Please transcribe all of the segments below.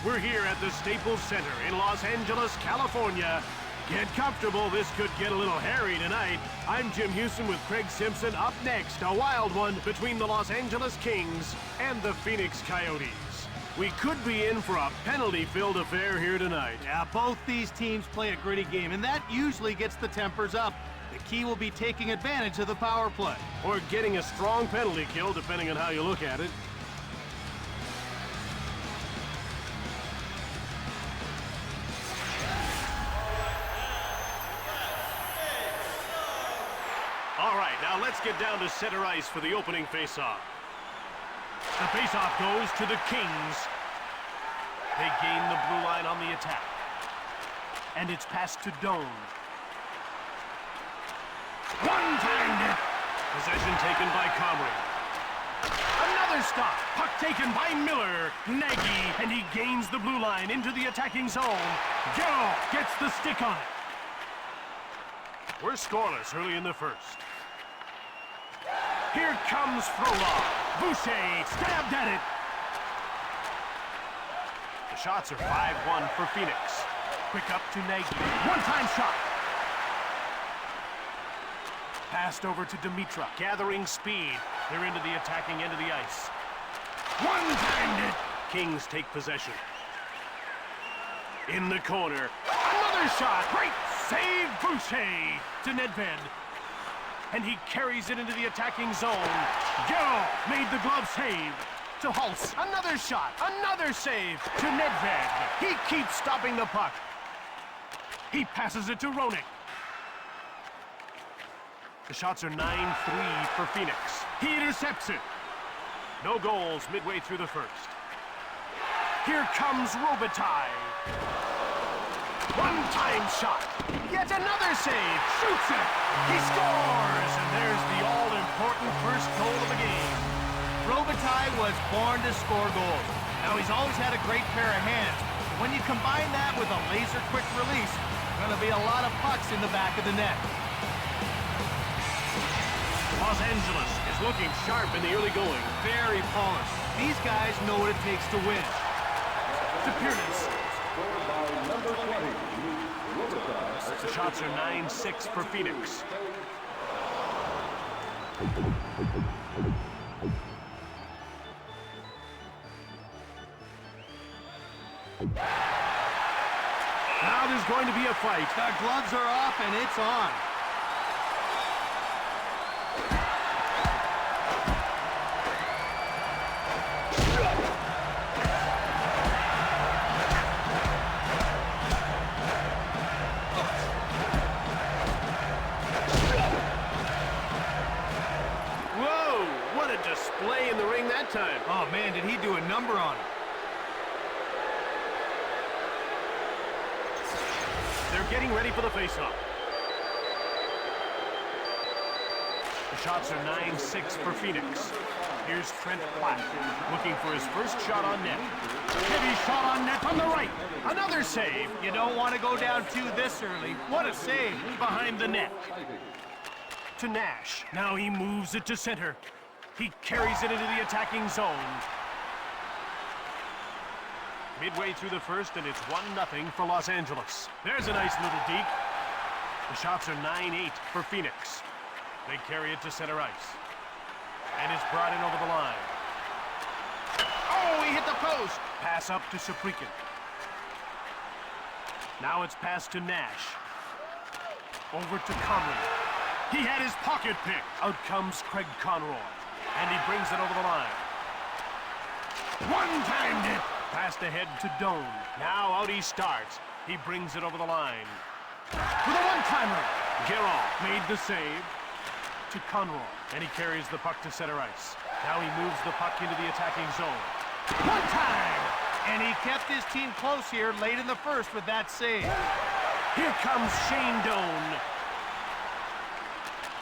We're here at the Staples Center in Los Angeles, California. Get comfortable, this could get a little hairy tonight. I'm Jim Houston with Craig Simpson. Up next, a wild one between the Los Angeles Kings and the Phoenix Coyotes. We could be in for a penalty-filled affair here tonight. Yeah, both these teams play a gritty game, and that usually gets the tempers up. The key will be taking advantage of the power play. Or getting a strong penalty kill, depending on how you look at it. All right, now let's get down to center ice for the opening faceoff. The faceoff goes to the Kings. They gain the blue line on the attack. And it's passed to Doan. One-timed it. Possession taken by Comrie. Another stop. Puck taken by Miller. Nagy, and he gains the blue line into the attacking zone. Gill gets the stick on it. We're scoreless early in the first. Here comes Frolov. Boucher stabbed at it. The shots are 5-1 for Phoenix. Quick up to Nagy. One-time shot. Passed over to Dimitra. Gathering speed. They're into the attacking end of the ice. One-timed it. Kings take possession. In the corner. Another shot. Great save, Boucher to Nedved. And he carries it into the attacking zone. Gill made the glove save to Hulse. Another shot, another save to Nedved. He keeps stopping the puck. He passes it to Roenick. The shots are 9-3 for Phoenix. He intercepts it. No goals midway through the first. Here comes Robitaille. One-time shot. Yet another save. Shoots it. He scores. And there's the all-important first goal of the game. Robitaille was born to score goals. Now, he's always had a great pair of hands. When you combine that with a laser-quick release, there's going to be a lot of pucks in the back of the net. Los Angeles is looking sharp in the early going. Very polished. These guys know what it takes to win. To Pierce. The shots are 9-6 for Phoenix. Now there's going to be a fight. The gloves are off and it's on. Display in the ring that time. Oh man, did he do a number on it. They're getting ready for the faceoff. The shots are 9-6 for Phoenix. Here's Trent Platt looking for his first shot on net. Heavy shot on net on the right. Another save. You don't want to go down two this early. What a save. Behind the net. To Nash. Now he moves it to center. He carries it into the attacking zone. Midway through the first, and it's 1-0 for Los Angeles. There's a nice little deke. The shots are 9-8 for Phoenix. They carry it to center ice. And it's brought in over the line. Oh, he hit the post! Pass up to Saprikin. Now it's passed to Nash. Over to Comrie. He had his pocket pick. Out comes Craig Conroy. And he brings it over the line. One-timed it. Passed ahead to Doan. Now out he starts. He brings it over the line. With a one-timer. Geralt made the save to Conroy. And he carries the puck to center ice. Now he moves the puck into the attacking zone. One time. And he kept his team close here late in the first with that save. Here comes Shane Doan.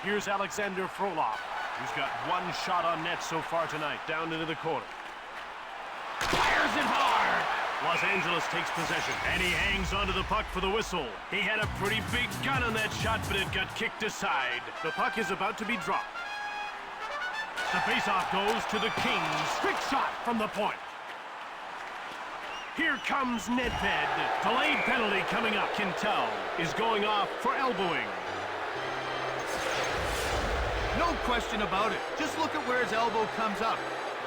Here's Alexander Frolov, who's got one shot on net so far tonight, down into the corner. Fires it hard! Los Angeles takes possession, and he hangs onto the puck for the whistle. He had a pretty big gun on that shot, but it got kicked aside. The puck is about to be dropped. The faceoff goes to the Kings. Quick shot from the point. Here comes Nedved. Delayed penalty coming up. Quintel is going off for elbowing. No question about it. Just look at where his elbow comes up.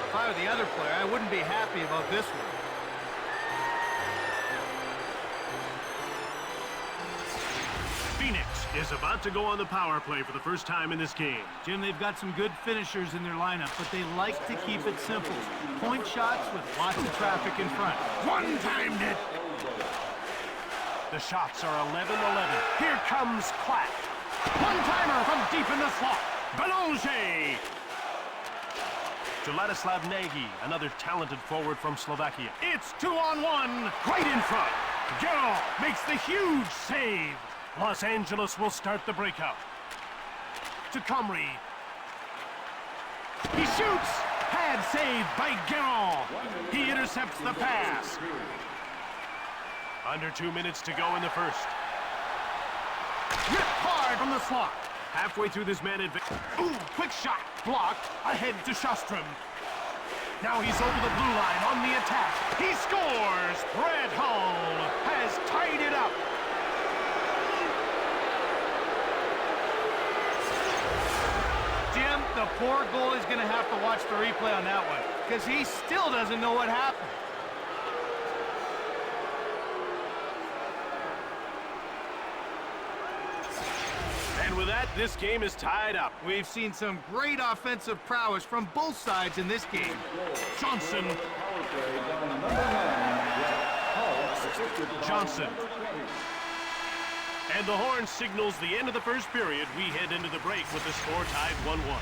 If I were the other player, I wouldn't be happy about this one. Phoenix is about to go on the power play for the first time in this game. Jim, they've got some good finishers in their lineup, but they like to keep it simple. Point shots with lots of traffic in front. One-timed it. The shots are 11-11. Here comes Klatt. One-timer from deep in the slot. Belanger. To Ladislav Nagy, another talented forward from Slovakia. It's 2-on-1, right in front. Guerrero makes the huge save. Los Angeles will start the breakout. To Comrie. He shoots. Pad save by Guerrero. He intercepts the pass. Under 2 minutes to go in the first. Ripped hard from the slot. Halfway through this man advance. Ooh, quick shot. Blocked. Ahead to Shostrom. Now he's over the blue line on the attack. He scores. Brett Hull has tied it up. Jim, the poor goalie's going to have to watch the replay on that one because he still doesn't know what happened. And with that, this game is tied up. We've seen some great offensive prowess from both sides in this game. Johnson. Johnson. And the horn signals the end of the first period. We head into the break with the score tied 1-1.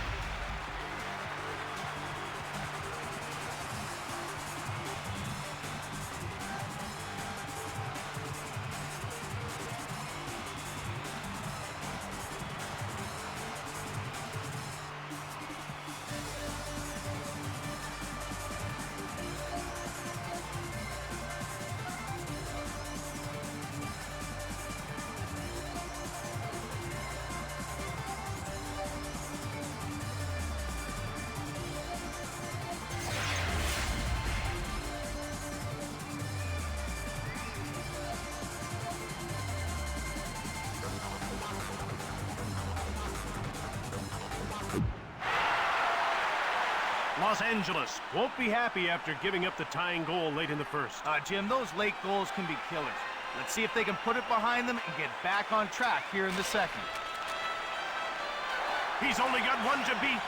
Los Angeles won't be happy after giving up the tying goal late in the first. Jim, those late goals can be killers. Let's see if they can put it behind them and get back on track here in the second. He's only got one to beat.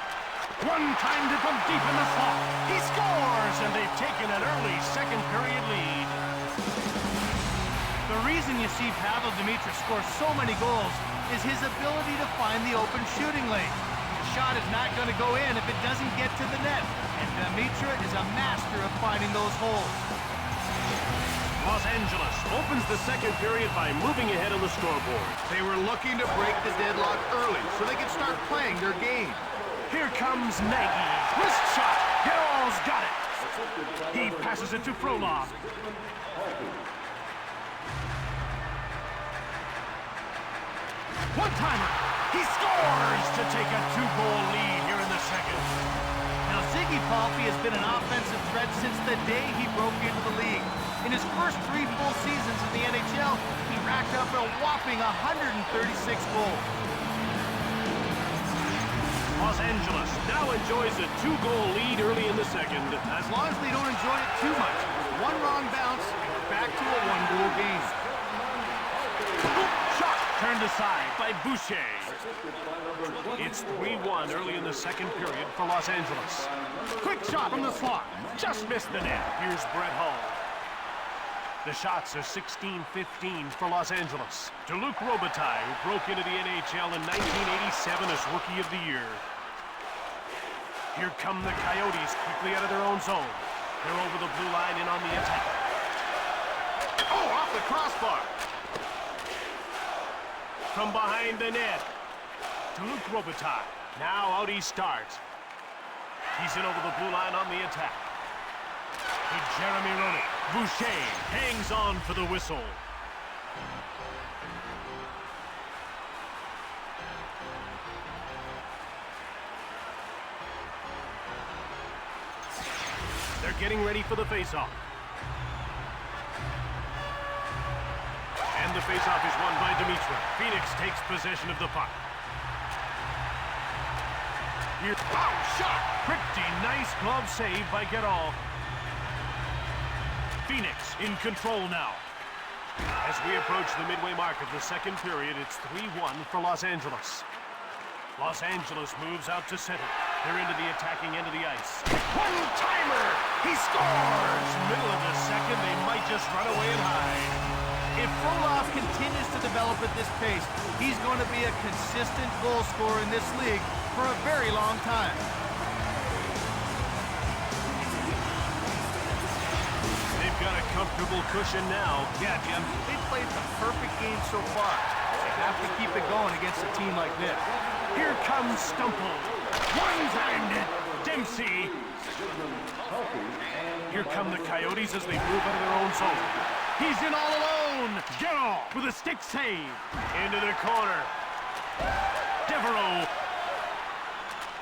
One-timed it from deep in the slot. He scores, and they've taken an early second period lead. The reason you see Pavel Demitra score so many goals is his ability to find the open shooting lane. Shot is not going to go in if it doesn't get to the net, and Demitra is a master of finding those holes. Los Angeles opens the second period by moving ahead on the scoreboard. They were looking to break the deadlock early so they could start playing their game. Here comes Nagy. Wrist shot. Guerrero's got it. He passes it to Frolov. One-timer. He scores to take a 2-goal lead here in the second. Now, Ziggy Palffy has been an offensive threat since the day he broke into the league. In his first 3 full seasons in the NHL, he racked up a whopping 136 goals. Los Angeles now enjoys a 2-goal lead early in the second. As long as they don't enjoy it too much. One wrong bounce, and we're back to a 1-goal game. Shot turned aside by Boucher. It's 3-1 early in the second period for Los Angeles. Quick shot from the slot. Just missed the net. Here's Brett Hull. The shots are 16-15 for Los Angeles. To Luc Robitaille, who broke into the NHL in 1987 as Rookie of the Year. Here come the Coyotes quickly out of their own zone. They're over the blue line and on the attack. Oh, off the crossbar. From behind the net. To Luc Robitaille. Now out he starts. He's in over the blue line on the attack. To Jeremy Roenick. Boucher hangs on for the whistle. They're getting ready for the faceoff. And the faceoff is won by Dimitra. Phoenix takes possession of the puck. Here's shot! Pretty nice glove save by Geralt. Phoenix in control now. As we approach the midway mark of the second period, it's 3-1 for Los Angeles. Los Angeles moves out to center. They're into the attacking end of the ice. One-timer! He scores! Middle of the second, they might just run away and hide. If Frolov continues to develop at this pace, he's going to be a consistent goal scorer in this league for a very long time. They've got a comfortable cushion now. Yeah, Jim, they've played the perfect game so far. They have to keep it going against a team like this. Here comes Stumple. One-timed it. Dempsey. Here come the Coyotes as they move out of their own zone. He's in all alone. Geralt with a stick save. Into the corner. Devereaux.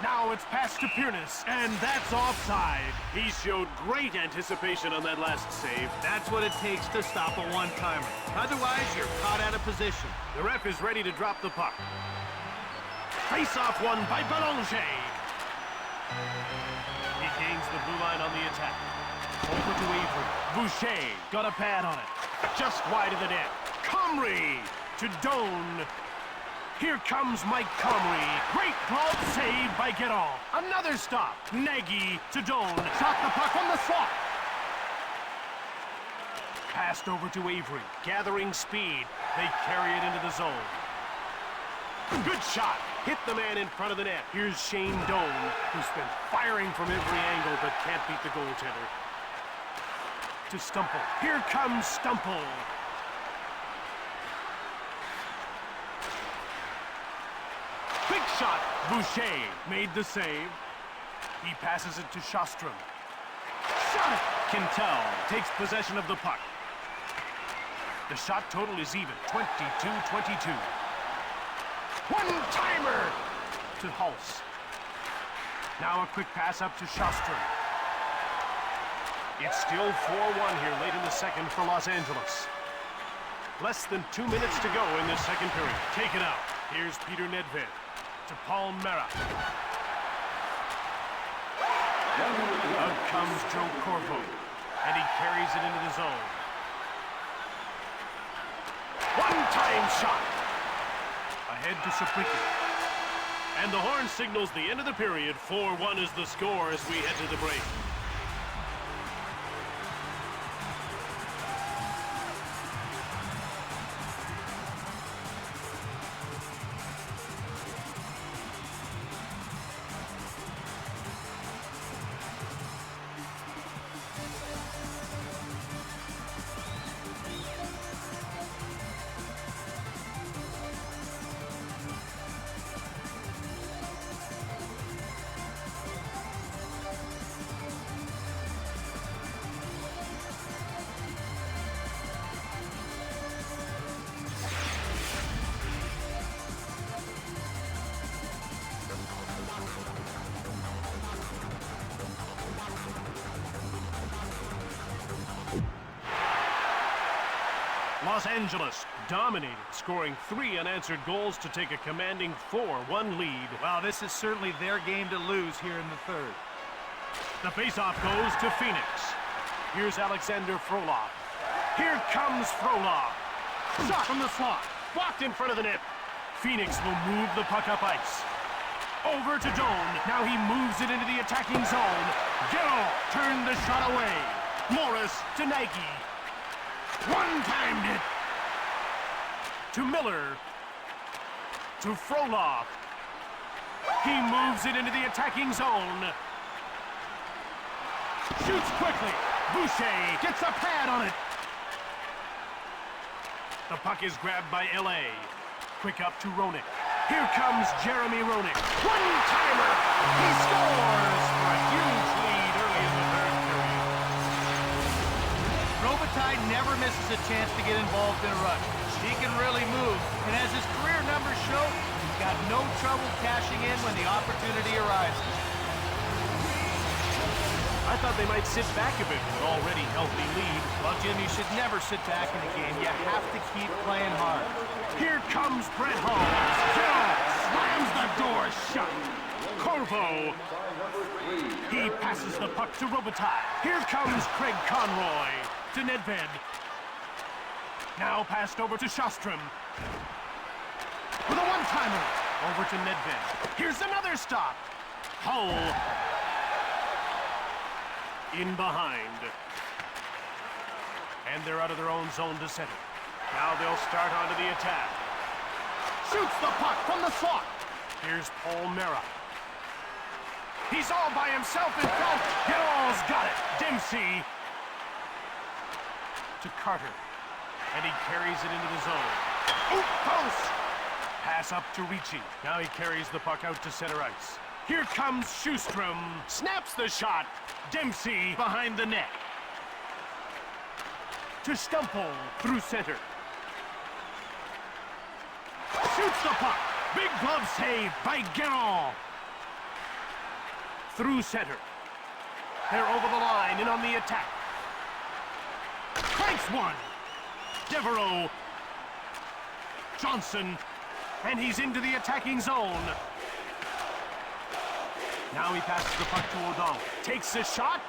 Now it's passed to Piernis, and that's offside. He showed great anticipation on that last save. That's what it takes to stop a one-timer. Otherwise, you're caught out of position. The ref is ready to drop the puck. Face-off won by Belanger. He gains the blue line on the attack. Over to Avery. Boucher got a pad on it. Just wide of the net. Comrie to Doan. Here comes Mike Comrie. Great glove save by Geralt. Another stop. Nagy to Doan. Shot the puck on the slot. Passed over to Avery. Gathering speed. They carry it into the zone. Good shot. Hit the man in front of the net. Here's Shane Doan, who's been firing from every angle but can't beat the goaltender. To Stumple. Here comes Stumple. Big shot. Boucher made the save. He passes it to Shostrom. Shot it. Quintel takes possession of the puck. The shot total is even, 22-22. One-timer to Hulse. Now a quick pass up to Shostrom. It's still 4-1 here late in the second for Los Angeles. Less than 2 minutes to go in this second period. Take it out. Here's Peter Nedved to Paul Mera. Out comes Joe Corvo, and he carries it into the zone. One-time shot. Ahead to Sapricki. And the horn signals the end of the period. 4-1 is the score as we head to the break. Los Angeles dominated, scoring 3 unanswered goals to take a commanding 4-1 lead. Wow, this is certainly their game to lose here in the third. The faceoff goes to Phoenix. Here's Alexander Frolov. Here comes Frolov. Shot from the slot. Blocked in front of the net. Phoenix will move the puck up ice. Over to Doan. Now he moves it into the attacking zone. Geralt turned the shot away. Morris to Nagy. One-timed it. To Miller. To Frolov. He moves it into the attacking zone. Shoots quickly. Boucher gets a pad on it. The puck is grabbed by L.A. Quick up to Roenick. Here comes Jeremy Roenick. One-timer. He scores for a huge lead early in the third period. Robitaille never misses a chance to get involved in a rush. He can really move, and as his career numbers show, he's got no trouble cashing in when the opportunity arises. I thought they might sit back a bit with an already healthy lead. Well, Jim, you should never sit back in a game. You have to keep playing hard. Here comes Brett Holmes. Joe slams the door shut. Corvo. He passes the puck to Robitaille. Here comes Craig Conroy to Nedved. Now passed over to Shostrom. With a one-timer. Over to Nedved. Here's another stop. Hull. In behind. And they're out of their own zone to center. Now they'll start onto the attack. Shoots the puck from the slot. Here's Paul Mera. He's all by himself in front. Guerrard's got it. Dempsey. To Carter. And he carries it into the zone. Oop, post. Pass up to Ricci. Now he carries the puck out to center ice. Here comes Sjostrom. Snaps the shot. Dempsey behind the net. To Stumple through center. Shoots the puck. Big glove save by Guerrard. Through center. They're over the line and on the attack. Cranks one. Devereaux. Johnson. And he's into the attacking zone. Now he passes the puck to O'Donnell. Takes the shot.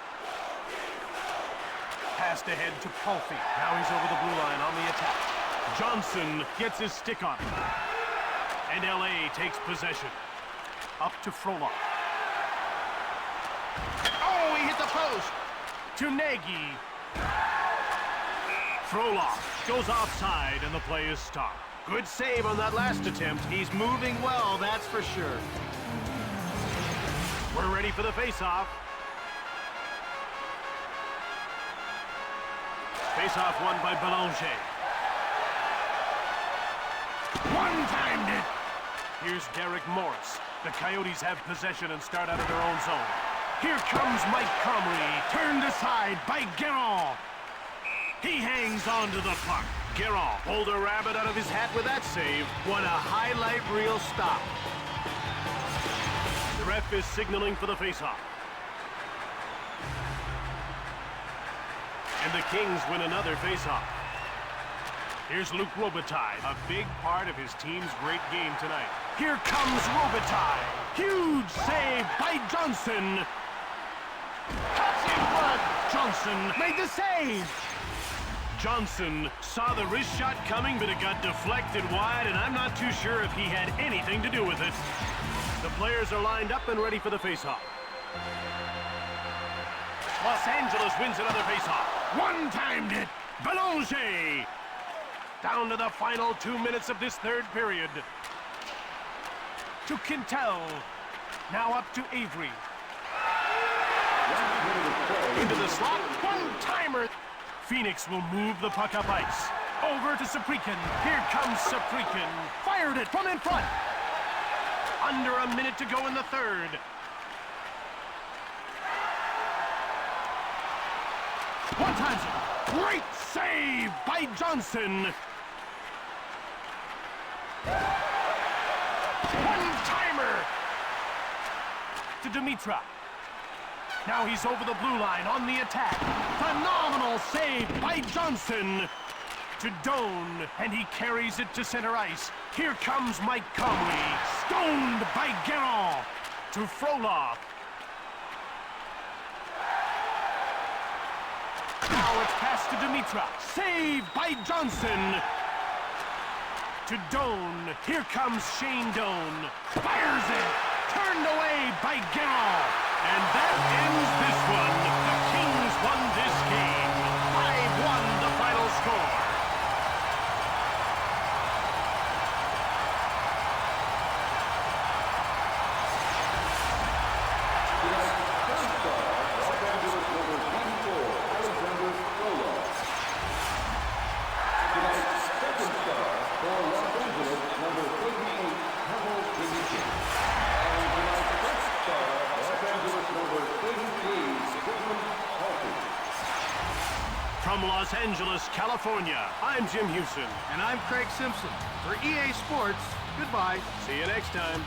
Passed ahead to Palfy. Now he's over the blue line on the attack. Johnson gets his stick on it. And LA takes possession. Up to Frolov. Oh, he hit the post. To Nagy. Frolov goes offside and the play is stopped. Good save on that last attempt. He's moving well, that's for sure. We're ready for the face-off. Face-off won by Belanger. One-timed it. Here's Derek Morris. The Coyotes have possession and start out of their own zone. Here comes Mike Comrie, turned aside by Guerrard. He hangs onto the puck. Guerrard pulled a rabbit out of his hat with that save. What a highlight reel stop. The ref is signaling for the faceoff. And the Kings win another faceoff. Here's Luc Robitaille, a big part of his team's great game tonight. Here comes Robitaille. Huge save by Johnson. Cuts in front. Johnson made the save. Johnson saw the wrist shot coming, but it got deflected wide, and I'm not too sure if he had anything to do with it. The players are lined up and ready for the faceoff. Los Angeles wins another faceoff. One-timed it. Belanger. Down to the final 2 minutes of this third period. To Quintel. Now up to Avery. Into the slot. One-timer. Phoenix will move the puck up ice. Over to Saprikin. Here comes Saprikin. Fired it from in front. Under a minute to go in the third. One time. Great save by Johnson. One-timer. To Dimitra. Now he's over the blue line on the attack. Phenomenal save by Johnson. To Doan, and he carries it to center ice. Here comes Mike Comrie. Stoned by Guerrard. To Frolov. Now it's passed to Dimitra. Save by Johnson. To Doan. Here comes Shane Doan. Fires it. Turned away by Guerrard. And that ends this one. The Kings won this game. 5-1 the final score. From Los Angeles, California, I'm Jim Houston. And I'm Craig Simpson. For EA Sports, goodbye. See you next time.